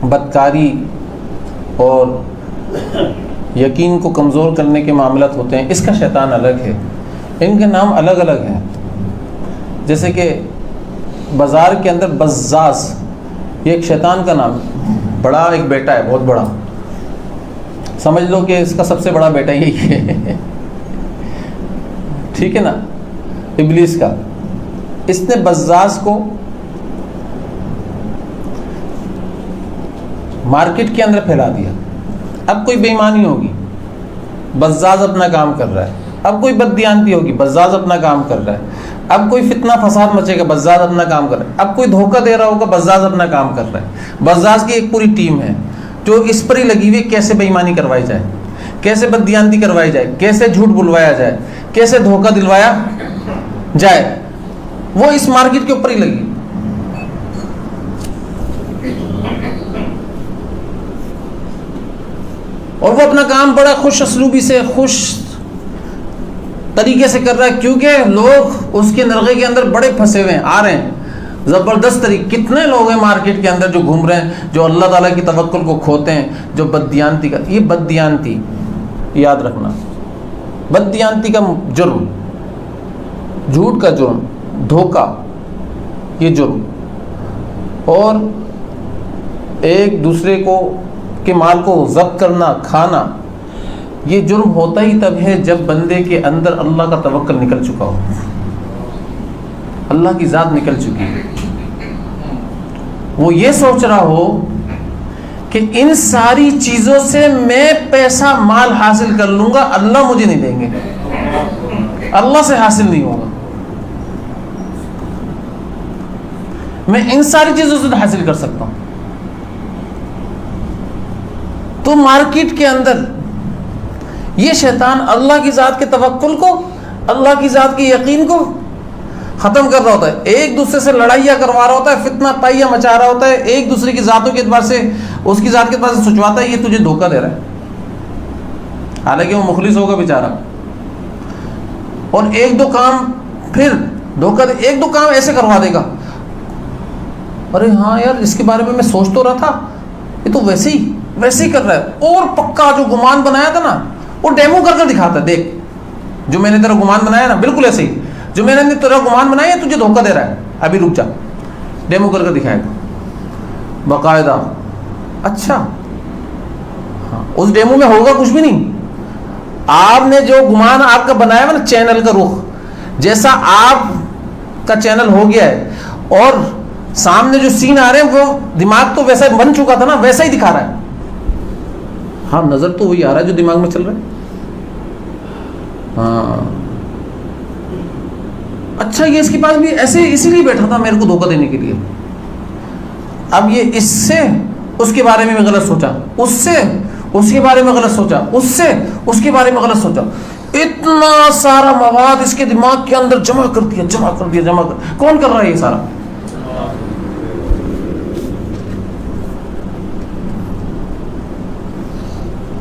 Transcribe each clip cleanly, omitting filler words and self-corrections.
بدکاری اور یقین کو کمزور کرنے کے معاملات ہوتے ہیں، اس کا شیطان الگ ہے، ان کے نام الگ الگ ہیں. جیسے کہ بازار کے اندر بزاز، یہ ایک شیطان کا نام، بڑا ایک بیٹا ہے، بہت بڑا، سمجھ لو کہ اس کا سب سے بڑا بیٹا یہی ہے. ٹھیک ہے نا، ابلیس کا. اس نے بزاز کو مارکیٹ کے اندر پھیلا دیا. اب کوئی بے ایمانی ہوگی، بزاز اپنا کام کر رہا ہے. اب کوئی بددیانتی ہوگی، بزاز اپنا کام کر رہا ہے. اب کوئی فتنہ فساد مچے گا، بزاز اپنا کام کر رہا ہے. اب کوئی دھوکہ دے رہا ہوگا، بزاز اپنا کام کر رہا ہے. بزاز کی ایک پوری ٹیم ہے جو اس پر ہی لگی ہوئی، کیسے بے ایمانی کروائی جائے، کیسے بددیانتی کروائی جائے، کیسے جھوٹ بلوایا جائے، کیسے دھوکہ دلوایا جائے. وہ اس مارکیٹ کے اوپر ہی لگی. اور وہ اپنا کام بڑا خوش اسلوبی سے، خوش طریقے سے کر رہا ہے، کیونکہ لوگ اس کے نرغے کے اندر بڑے پھنسے ہوئے ہیں، آ رہے ہیں زبردست طریقے. کتنے لوگ ہیں مارکیٹ کے اندر جو گھوم رہے ہیں، جو اللہ تعالیٰ کی توکل کو کھوتے ہیں، جو بددیانتی کا. یہ بددیانتی یاد رکھنا، بددیانتی کا جرم، جھوٹ کا جرم، دھوکہ یہ جرم، اور ایک دوسرے کو کے مال کو ضبط کرنا، کھانا، یہ جرم ہوتا ہی تب ہے جب بندے کے اندر اللہ کا توکل نکل چکا ہو، اللہ کی ذات نکل چکی ہے. وہ یہ سوچ رہا ہو کہ ان ساری چیزوں سے میں پیسہ مال حاصل کر لوں گا، اللہ مجھے نہیں دیں گے، اللہ سے حاصل نہیں ہوگا، میں ان ساری چیزوں سے حاصل کر سکتا ہوں. تو مارکیٹ کے اندر یہ شیطان اللہ کی ذات کے توکل کو، اللہ کی ذات کے یقین کو ختم کر رہا ہوتا ہے. ایک دوسرے سے لڑائیاں کروا رہا ہوتا ہے، فتنہ پائیاں مچا رہا ہوتا ہے، ایک دوسرے کی ذاتوں کے اعتبار سے، اس کی ذات کے اعتبار سے سوچواتا ہے یہ تجھے دھوکہ دے رہا ہے، حالانکہ وہ مخلص ہوگا بیچارہ. اور ایک دو کام پھر دھوکہ دے، ایک دو کام ایسے کروا دے گا، ارے ہاں یار اس کے بارے میں سوچ تو رہا تھا، یہ تو ویسے ہی کر رہا ہے. اور پکا جو گمان بنایا تھا نا، وہ ڈیمو کر دکھاتا ہے، دیکھ جو میں نے تیرا گمان بنایا نا، بالکل ایسے ہی جو میں نے تیرا گمان بنایا ہے، تجھے دھوکہ دے رہا ہے، ابھی رک جا، ڈیمو کر دکھائے گا باقاعدہ. اچھا ہاں، اس ڈیمو میں ہوگا کچھ بھی نہیں. آپ نے جو گمان آپ کا بنایا ہے نا، چینل کا رخ جیسا آپ کا چینل ہو گیا ہے، اور سامنے جو سین آ رہے ہیں وہ دماغ تو ویسا بن چکا تھا نا، ویسا ہی دکھا رہا ہے. ہاں نظر تو وہی آ رہا ہے جو دماغ میں چل رہا ہے. ہاں اچھا، یہ اس کے پاس بھی ایسے اسی لیے بیٹھا تھا میرے کو دھوکہ دینے کے لیے. اب یہ اس سے اس کے بارے میں غلط سوچا، اس سے اس کے بارے میں غلط سوچا، اس سے اس کے بارے میں غلط سوچا. اتنا سارا مواد اس کے دماغ کے اندر جمع کر دیا. کون کر رہا ہے یہ سارا؟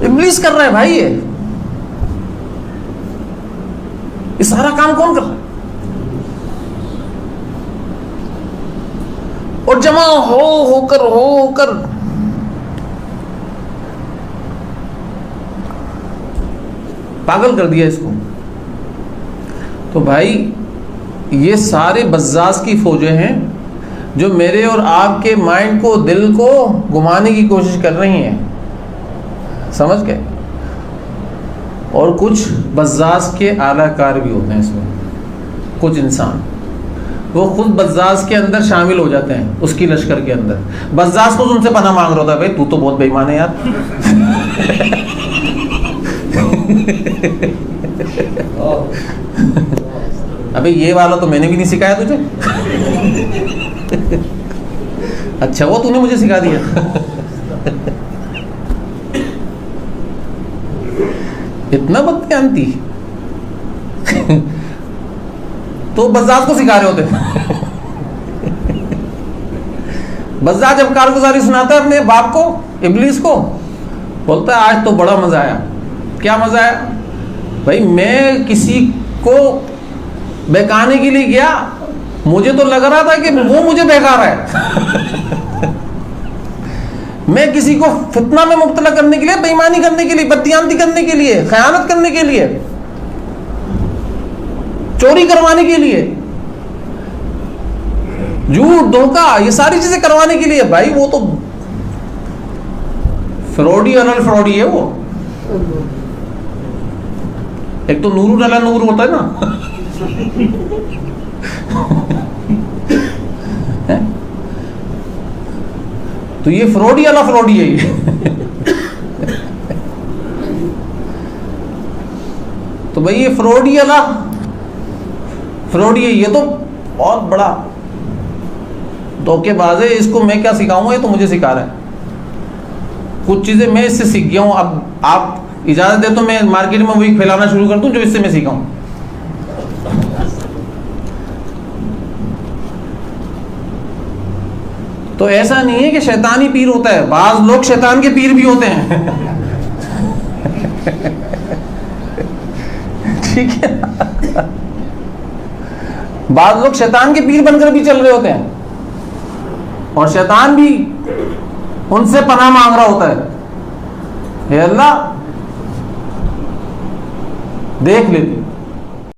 ابلیس کر رہا ہے بھائی. یہ سارا کام کون کر رہا ہے؟ اور جمع ہو کر پاگل کر دیا اس کو. تو بھائی یہ سارے بزاز کی فوجیں ہیں جو میرے اور آپ کے مائنڈ کو، دل کو گھمانے کی کوشش کر رہی ہیں، سمجھ گئے. اور کچھ بزاز کے اعلیٰ کار بھی ہوتے ہیں اس میں. کچھ انسان وہ خود بزاز کے اندر شامل ہو جاتے ہیں، اس کی لشکر کے اندر. بزاز خود ان سے پناہ مانگ رہا ہوتا ہے، بھائی تو بہت بے ایمان ہے یار. ابھی یہ والا تو میں نے بھی نہیں سکھایا تجھے. اچھا وہ تو نے مجھے سکھا دیا. اتنا بددیانتی تو بزاز کو سکھا رہے ہوتے. بزاز جب کارگزاری سناتا ہے اپنے باپ کو، ابلیس کو، بولتا ہے آج تو بڑا مزہ آیا. کیا مزہ آیا بھائی؟ میں کسی کو بہکانے کے لیے گیا، مجھے تو لگ رہا تھا کہ وہ مجھے بہکا رہا ہے. میں کسی کو فتنہ میں مبتلا کرنے کے لیے، بے ایمانی کرنے کے لیے، بددیانتی کرنے کے لیے، خیانت کرنے کے لیے، چوری کروانے کے لیے، جھوٹ دھوکہ، یہ ساری چیزیں کروانے کے لیے، بھائی وہ تو فراڈی علی فراڈی ہے وہ. ایک تو نور علی نور ہوتا ہے نا. تو یہ فراڈی علی فراڈی ہے یہ. تو بھائی یہ فراڈی علی فراڈی ہے، یہ تو بہت بڑا دھوکے باز ہے. اس کو میں کیا سکھاؤں گا، یہ تو مجھے سکھا رہا ہے. کچھ چیزیں میں اس سے سیکھ گیا ہوں. اب آپ اجازت دے تو میں مارکیٹ میں وہی پھیلانا شروع کر دوں جو اس سے میں سیکھا ہوں. تو ایسا نہیں ہے کہ شیطانی پیر ہوتا ہے، بعض لوگ شیطان کے پیر بھی ہوتے ہیں. ٹھیک ہے، بعض لوگ شیطان کے پیر بن کر بھی چل رہے ہوتے ہیں، اور شیطان بھی ان سے پناہ مانگ رہا ہوتا ہے. اے اللہ دیکھ لیتے